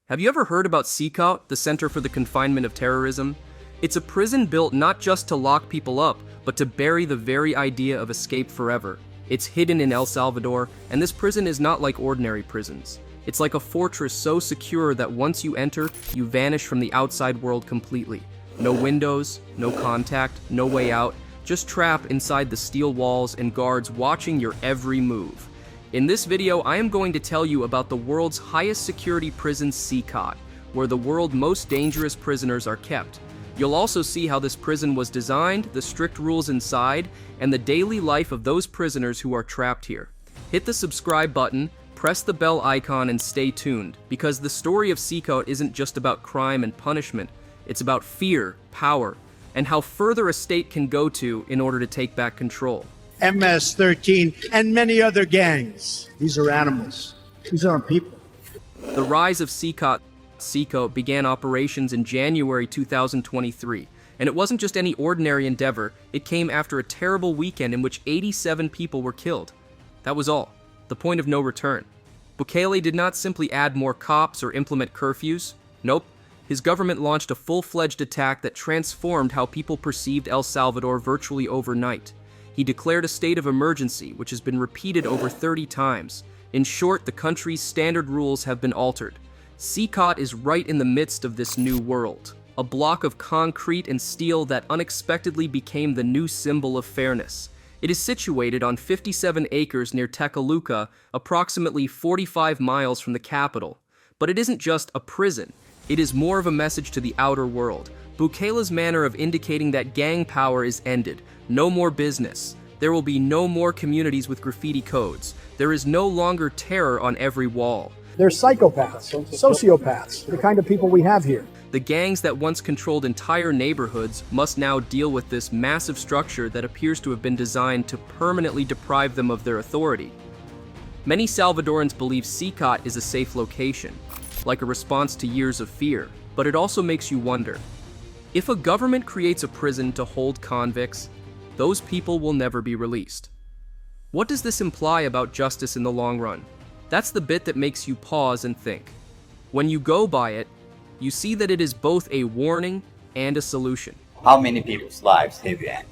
Have you ever heard about CECOT, the Center for the Confinement of Terrorism? It's a prison built not just to lock people up, but to bury the very idea of escape forever. It's hidden in El Salvador, and this prison is not like ordinary prisons. It's like a fortress so secure that once you enter, you vanish from the outside world completely. No windows, no contact, no way out, just trapped inside the steel walls and guards watching your every move. In this video, I am going to tell you about the world's highest security prison, CECOT, where the world's most dangerous prisoners are kept. You'll also see how this prison was designed, the strict rules inside, and the daily life of those prisoners who are trapped here. Hit the subscribe button, press the bell icon, and stay tuned, because the story of CECOT isn't just about crime and punishment. It's about fear, power, and how further a state can go to in order to take back control. MS-13 and many other gangs. These are animals. These aren't people. The rise of CECOT began operations in January 2023, and it wasn't just any ordinary endeavor. It came after a terrible weekend in which 87 people were killed. That was all. The point of no return. Bukele did not simply add more cops or implement curfews. Nope. His government launched a full-fledged attack that transformed how people perceived El Salvador virtually overnight. He declared a state of emergency, which has been repeated over 30 times. In short, the country's standard rules have been altered. CECOT is right in the midst of this new world, a block of concrete and steel that unexpectedly became the new symbol of fairness. It is situated on 57 acres near Tekaluca, approximately 45 miles from the capital. But it isn't just a prison. It is more of a message to the outer world. Bukele's manner of indicating that gang power is ended. No more business. There will be no more communities with graffiti codes. There is no longer terror on every wall. They're psychopaths, sociopaths, the kind of people we have here. The gangs that once controlled entire neighborhoods must now deal with this massive structure that appears to have been designed to permanently deprive them of their authority. Many Salvadorans believe CECOT is a safe location, like a response to years of fear, but it also makes you wonder. If a government creates a prison to hold convicts, those people will never be released. What does this imply about justice in the long run? That's the bit that makes you pause and think. When you go by it, you see that it is both a warning and a solution. How many people's lives have you ended?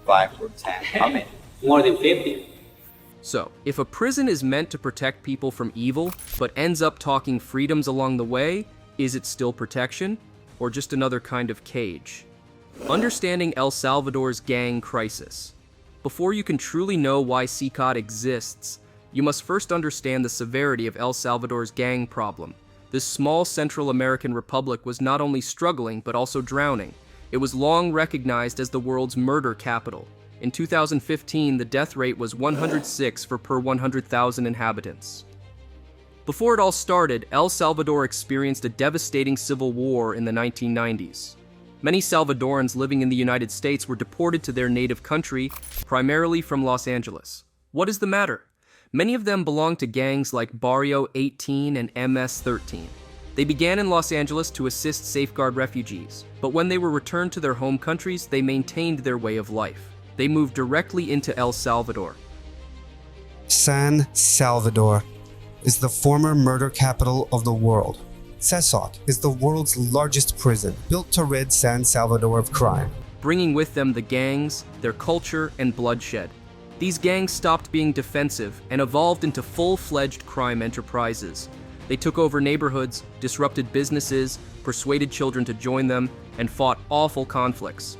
5 or 10? How many? More than 50. So, if a prison is meant to protect people from evil, but ends up talking freedoms along the way, is it still protection, or just another kind of cage? Understanding El Salvador's gang crisis. Before you can truly know why CECOT exists, you must first understand the severity of El Salvador's gang problem. This small Central American republic was not only struggling, but also drowning. It was long recognized as the world's murder capital. In 2015, the death rate was 106 per 100,000 inhabitants. Before it all started, El Salvador experienced a devastating civil war in the 1990s. Many Salvadorans living in the United States were deported to their native country, primarily from Los Angeles. What is the matter? Many of them belonged to gangs like Barrio 18 and MS-13. They began in Los Angeles to assist safeguard refugees, but when they were returned to their home countries, they maintained their way of life. They moved directly into El Salvador. San Salvador is the former murder capital of the world. CECOT is the world's largest prison, built to rid San Salvador of crime, bringing with them the gangs, their culture, and bloodshed. These gangs stopped being defensive and evolved into full-fledged crime enterprises. They took over neighborhoods, disrupted businesses, persuaded children to join them, and fought awful conflicts.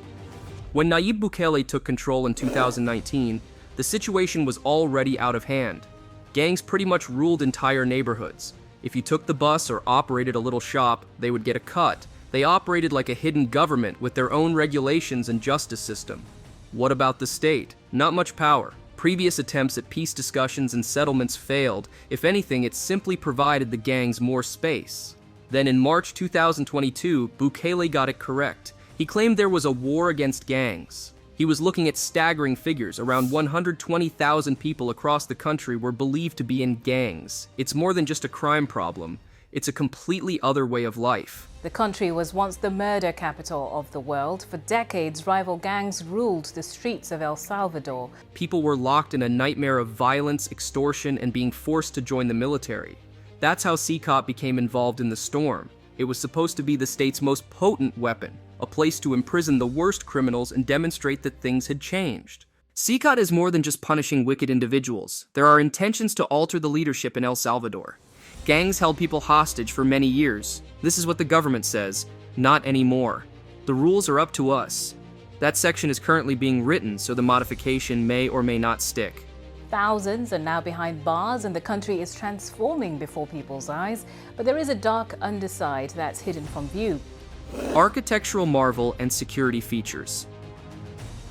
When Nayib Bukele took control in 2019, the situation was already out of hand. Gangs pretty much ruled entire neighborhoods. If you took the bus or operated a little shop, they would get a cut. They operated like a hidden government with their own regulations and justice system. What about the state? Not much power. Previous attempts at peace discussions and settlements failed. If anything, it simply provided the gangs more space. Then in March 2022, Bukele got it correct. He claimed there was a war against gangs. He was looking at staggering figures. Around 120,000 people across the country were believed to be in gangs. It's more than just a crime problem. It's a completely other way of life. The country was once the murder capital of the world. For decades, rival gangs ruled the streets of El Salvador. People were locked in a nightmare of violence, extortion, and being forced to join the military. That's how CECOT became involved in the storm. It was supposed to be the state's most potent weapon, a place to imprison the worst criminals and demonstrate that things had changed. CECOT is more than just punishing wicked individuals. There are intentions to alter the leadership in El Salvador. Gangs held people hostage for many years. This is what the government says. Not anymore. The rules are up to us. That section is currently being written, so the modification may or may not stick. Thousands are now behind bars and the country is transforming before people's eyes, but there is a dark underside that's hidden from view. Architectural marvel and security features.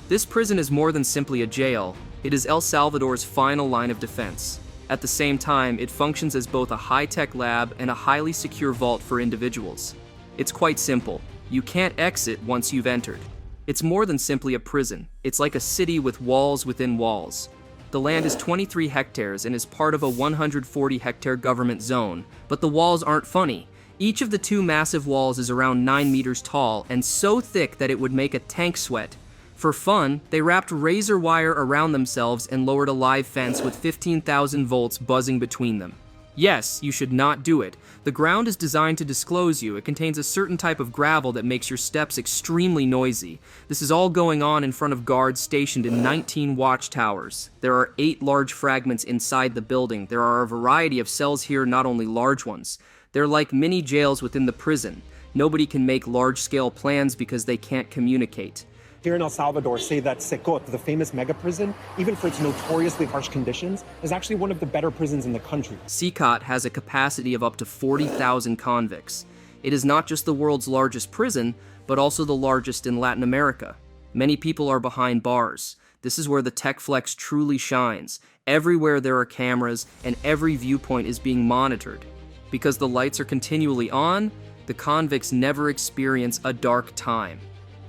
This prison is more than simply a jail. It is El Salvador's final line of defense. At the same time, it functions as both a high-tech lab and a highly secure vault for individuals. It's quite simple. You can't exit once you've entered. It's more than simply a prison. It's like a city with walls within walls. The land is 23 hectares and is part of a 140-hectare government zone, but the walls aren't funny. Each of the two massive walls is around 9 meters tall and so thick that it would make a tank sweat. For fun, they wrapped razor wire around themselves and lowered a live fence with 15,000 volts buzzing between them. Yes, you should not do it. The ground is designed to disclose you. It contains a certain type of gravel that makes your steps extremely noisy. This is all going on in front of guards stationed in 19 watchtowers. There are 8 large fragments inside the building. There are a variety of cells here, not only large ones. They're like mini jails within the prison. Nobody can make large-scale plans because they can't communicate. Here in El Salvador say that CECOT, the famous mega prison, even for its notoriously harsh conditions, is actually one of the better prisons in the country. CECOT has a capacity of up to 40,000 convicts. It is not just the world's largest prison, but also the largest in Latin America. Many people are behind bars. This is where the tech flex truly shines. Everywhere there are cameras, and every viewpoint is being monitored. Because the lights are continually on, the convicts never experience a dark time.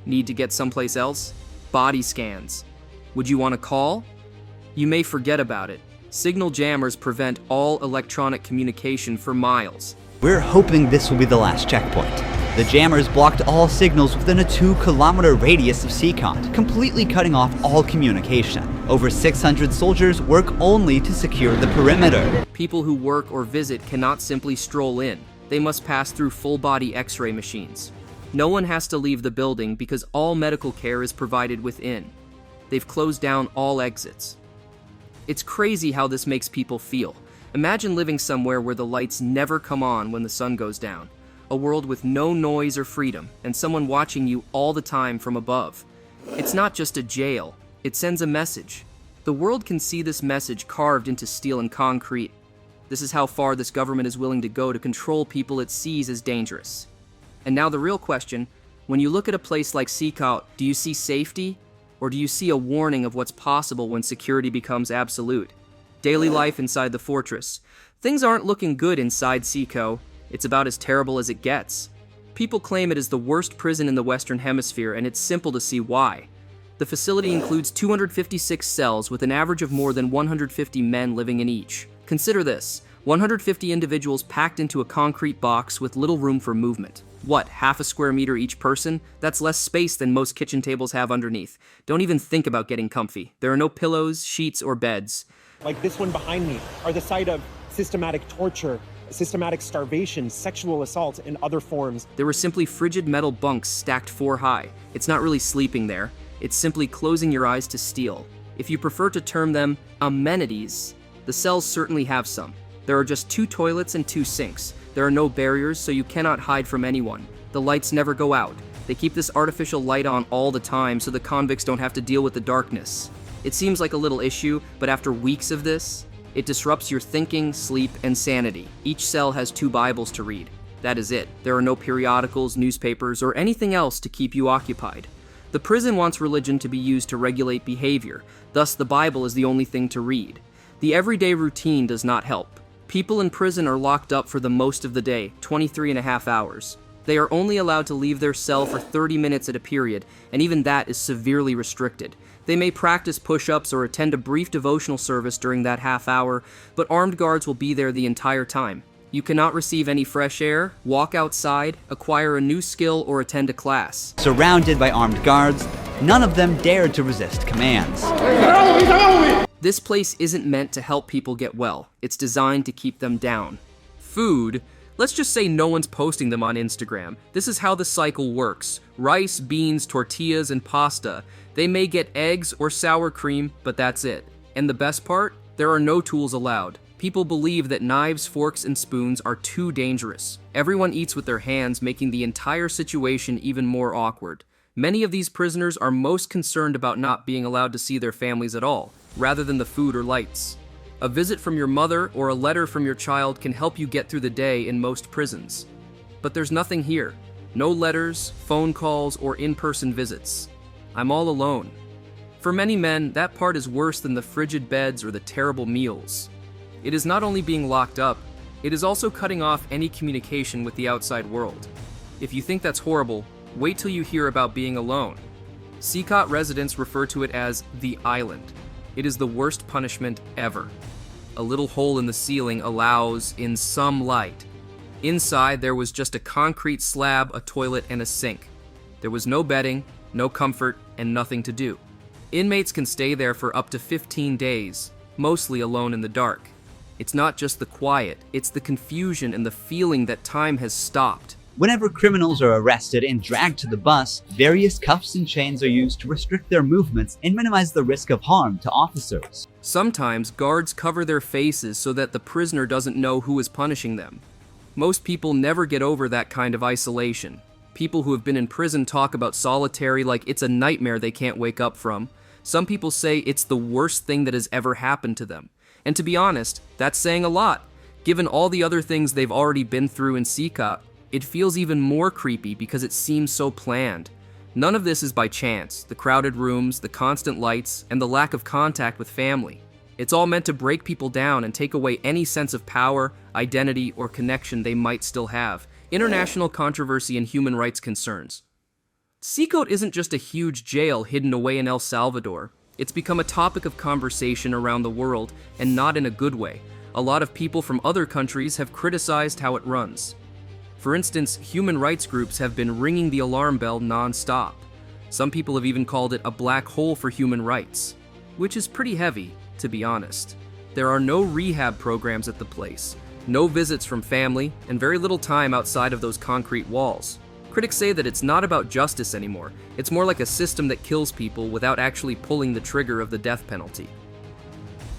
Need to get someplace else? Body scans. Would you want to call? You may forget about it. Signal jammers prevent all electronic communication for miles. We're hoping this will be the last checkpoint. The jammers blocked all signals within a 2-kilometer radius of CECOT, completely cutting off all communication. Over 600 soldiers work only to secure the perimeter. People who work or visit cannot simply stroll in. They must pass through full-body X-ray machines. No one has to leave the building because all medical care is provided within. They've closed down all exits. It's crazy how this makes people feel. Imagine living somewhere where the lights never come on when the sun goes down. A world with no noise or freedom, and someone watching you all the time from above. It's not just a jail. It sends a message. The world can see this message carved into steel and concrete. This is how far this government is willing to go to control people it sees as dangerous. And now the real question, when you look at a place like CECOT, do you see safety? Or do you see a warning of what's possible when security becomes absolute? Daily life inside the fortress. Things aren't looking good inside CECOT. It's about as terrible as it gets. People claim it is the worst prison in the Western Hemisphere, and it's simple to see why. The facility includes 256 cells with an average of more than 150 men living in each. Consider this, 150 individuals packed into a concrete box with little room for movement. What, half a square meter each person? That's less space than most kitchen tables have underneath. Don't even think about getting comfy. There are no pillows, sheets, or beds. Like this one behind me are the site of systematic torture, systematic starvation, sexual assault, and other forms. There were simply frigid metal bunks stacked 4 high. It's not really sleeping there. It's simply closing your eyes to steal. If you prefer to term them amenities, the cells certainly have some. There are just 2 toilets and 2 sinks. There are no barriers, so you cannot hide from anyone. The lights never go out. They keep this artificial light on all the time so the convicts don't have to deal with the darkness. It seems like a little issue, but after weeks of this, it disrupts your thinking, sleep, and sanity. Each cell has 2 Bibles to read. That is it. There are no periodicals, newspapers, or anything else to keep you occupied. The prison wants religion to be used to regulate behavior, thus the Bible is the only thing to read. The everyday routine does not help. People in prison are locked up for the most of the day, 23.5 hours. They are only allowed to leave their cell for 30 minutes at a period, and even that is severely restricted. They may practice push-ups or attend a brief devotional service during that half hour, but armed guards will be there the entire time. You cannot receive any fresh air, walk outside, acquire a new skill, or attend a class. Surrounded by armed guards, none of them dared to resist commands. This place isn't meant to help people get well. It's designed to keep them down. food, let's just say no one's posting them on Instagram. This is how the cycle works. Rice, beans, tortillas, and pasta. They may get eggs or sour cream, but that's it. And the best part? There are no tools allowed. People believe that knives, forks, and spoons are too dangerous. Everyone eats with their hands, making the entire situation even more awkward. Many of these prisoners are most concerned about not being allowed to see their families at all, rather than the food or lights. A visit from your mother or a letter from your child can help you get through the day in most prisons. But there's nothing here. No letters, phone calls, or in-person visits. I'm all alone. For many men, that part is worse than the frigid beds or the terrible meals. It is not only being locked up, it is also cutting off any communication with the outside world. If you think that's horrible, wait till you hear about being alone. CECOT residents refer to it as the island. It is the worst punishment ever. A little hole in the ceiling allows in some light. Inside, there was just a concrete slab, a toilet, and a sink. There was no bedding, no comfort, and nothing to do. Inmates can stay there for up to 15 days, mostly alone in the dark. It's not just the quiet, it's the confusion and the feeling that time has stopped. Whenever criminals are arrested and dragged to the bus, various cuffs and chains are used to restrict their movements and minimize the risk of harm to officers. Sometimes guards cover their faces so that the prisoner doesn't know who is punishing them. Most people never get over that kind of isolation. People who have been in prison talk about solitary like it's a nightmare they can't wake up from. Some people say it's the worst thing that has ever happened to them. And to be honest, that's saying a lot. Given all the other things they've already been through in CECOT, it feels even more creepy because it seems so planned. None of this is by chance, the crowded rooms, the constant lights, and the lack of contact with family. It's all meant to break people down and take away any sense of power, identity, or connection they might still have. International controversy and human rights concerns. CECOT isn't just a huge jail hidden away in El Salvador. It's become a topic of conversation around the world, and not in a good way. A lot of people from other countries have criticized how it runs. For instance, human rights groups have been ringing the alarm bell non-stop. Some people have even called it a black hole for human rights, which is pretty heavy, to be honest. There are no rehab programs at the place, no visits from family, and very little time outside of those concrete walls. Critics say that it's not about justice anymore. It's more like a system that kills people without actually pulling the trigger of the death penalty.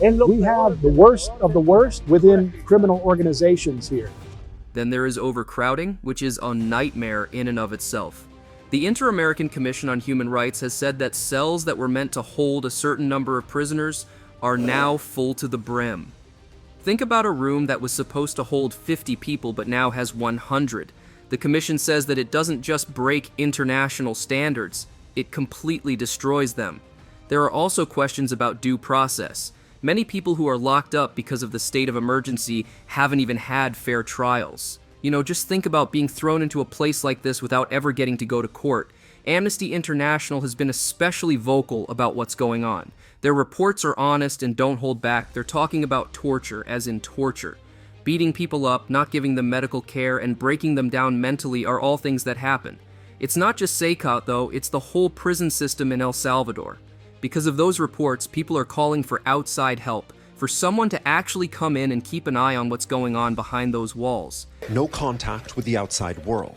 And we have the worst of the worst within criminal organizations here. Then there is overcrowding, which is a nightmare in and of itself. The Inter-American Commission on Human Rights has said that cells that were meant to hold a certain number of prisoners are now full to the brim. Think about a room that was supposed to hold 50 people but now has 100. The Commission says that it doesn't just break international standards, it completely destroys them. There are also questions about due process. Many people who are locked up because of the state of emergency haven't even had fair trials. Just think about being thrown into a place like this without ever getting to go to court. Amnesty International has been especially vocal about what's going on. Their reports are honest and don't hold back. They're talking about torture, as in torture. Beating people up, not giving them medical care, and breaking them down mentally are all things that happen. It's not just CECOT though, it's the whole prison system in El Salvador. Because of those reports, people are calling for outside help, for someone to actually come in and keep an eye on what's going on behind those walls. No contact with the outside world.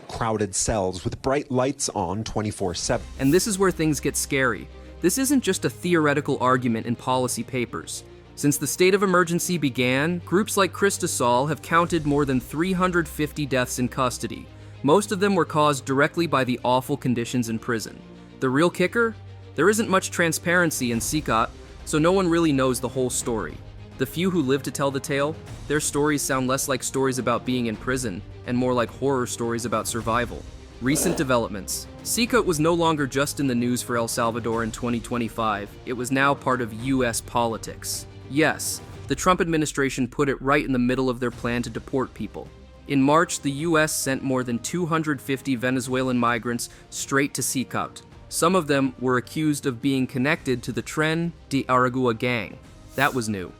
Crowded cells with bright lights on 24/7. And this is where things get scary. This isn't just a theoretical argument in policy papers. Since the state of emergency began, groups like Cristasol have counted more than 350 deaths in custody. Most of them were caused directly by the awful conditions in prison. The real kicker? There isn't much transparency in CECOT, so no one really knows the whole story. The few who live to tell the tale, their stories sound less like stories about being in prison and more like horror stories about survival. Recent developments. CECOT was no longer just in the news for El Salvador in 2025, it was now part of US politics. Yes, the Trump administration put it right in the middle of their plan to deport people. In March, the US sent more than 250 Venezuelan migrants straight to CECOT. Some of them were accused of being connected to the Tren de Aragua gang. That was new.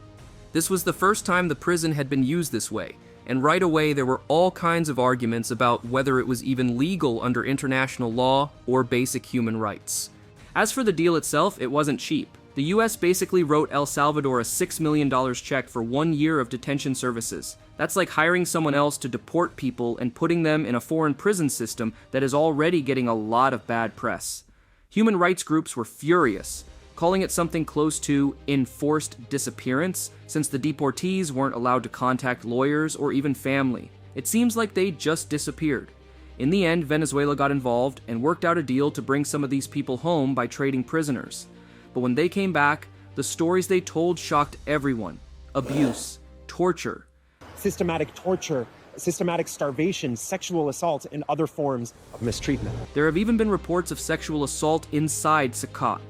This was the first time the prison had been used this way, and right away there were all kinds of arguments about whether it was even legal under international law or basic human rights. As for the deal itself, it wasn't cheap. The US basically wrote El Salvador a $6 million check for 1 year of detention services. That's like hiring someone else to deport people and putting them in a foreign prison system that is already getting a lot of bad press. Human rights groups were furious, calling it something close to enforced disappearance, since the deportees weren't allowed to contact lawyers or even family. It seems like they just disappeared. In the end, Venezuela got involved and worked out a deal to bring some of these people home by trading prisoners. But when they came back, the stories they told shocked everyone. Abuse, torture, systematic torture, systematic starvation, sexual assault, and other forms of mistreatment. There have even been reports of sexual assault inside CECOT.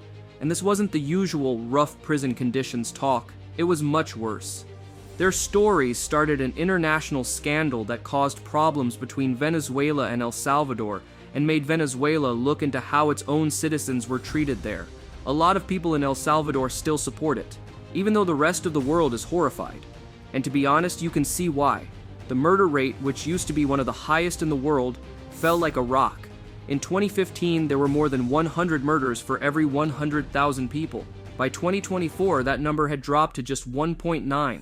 And this wasn't the usual rough prison conditions talk. It was much worse. Their stories started an international scandal that caused problems between Venezuela and El Salvador and made Venezuela look into how its own citizens were treated there. A lot of people in El Salvador still support it, even though the rest of the world is horrified. And to be honest, you can see why. The murder rate, which used to be one of the highest in the world, fell like a rock. In 2015, there were more than 100 murders for every 100,000 people. By 2024, that number had dropped to just 1.9.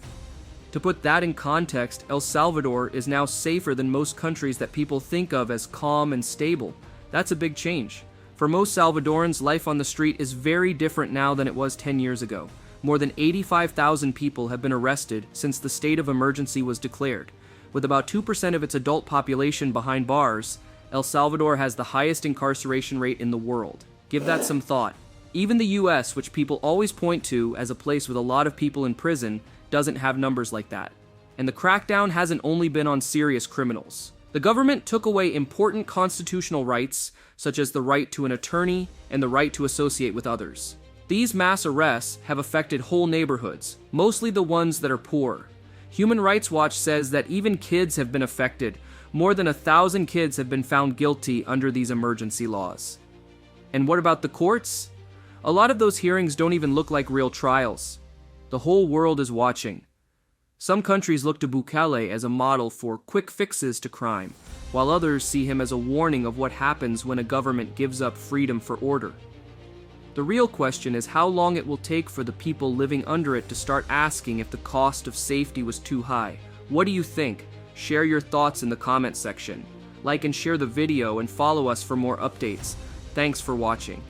To put that in context, El Salvador is now safer than most countries that people think of as calm and stable. That's a big change. For most Salvadorans, life on the street is very different now than it was 10 years ago. More than 85,000 people have been arrested since the state of emergency was declared. With about 2% of its adult population behind bars, El Salvador has the highest incarceration rate in the world. Give that some thought. Even the US, which people always point to as a place with a lot of people in prison, doesn't have numbers like that. And the crackdown hasn't only been on serious criminals. The government took away important constitutional rights, such as the right to an attorney and the right to associate with others. These mass arrests have affected whole neighborhoods, mostly the ones that are poor. Human Rights Watch says that even kids have been affected. More than 1,000 kids have been found guilty under these emergency laws. And what about the courts? A lot of those hearings don't even look like real trials. The whole world is watching. Some countries look to Bukele as a model for quick fixes to crime, while others see him as a warning of what happens when a government gives up freedom for order. The real question is how long it will take for the people living under it to start asking if the cost of safety was too high. What do you think? Share your thoughts in the comment section. Like and share the video and follow us for more updates. Thanks for watching.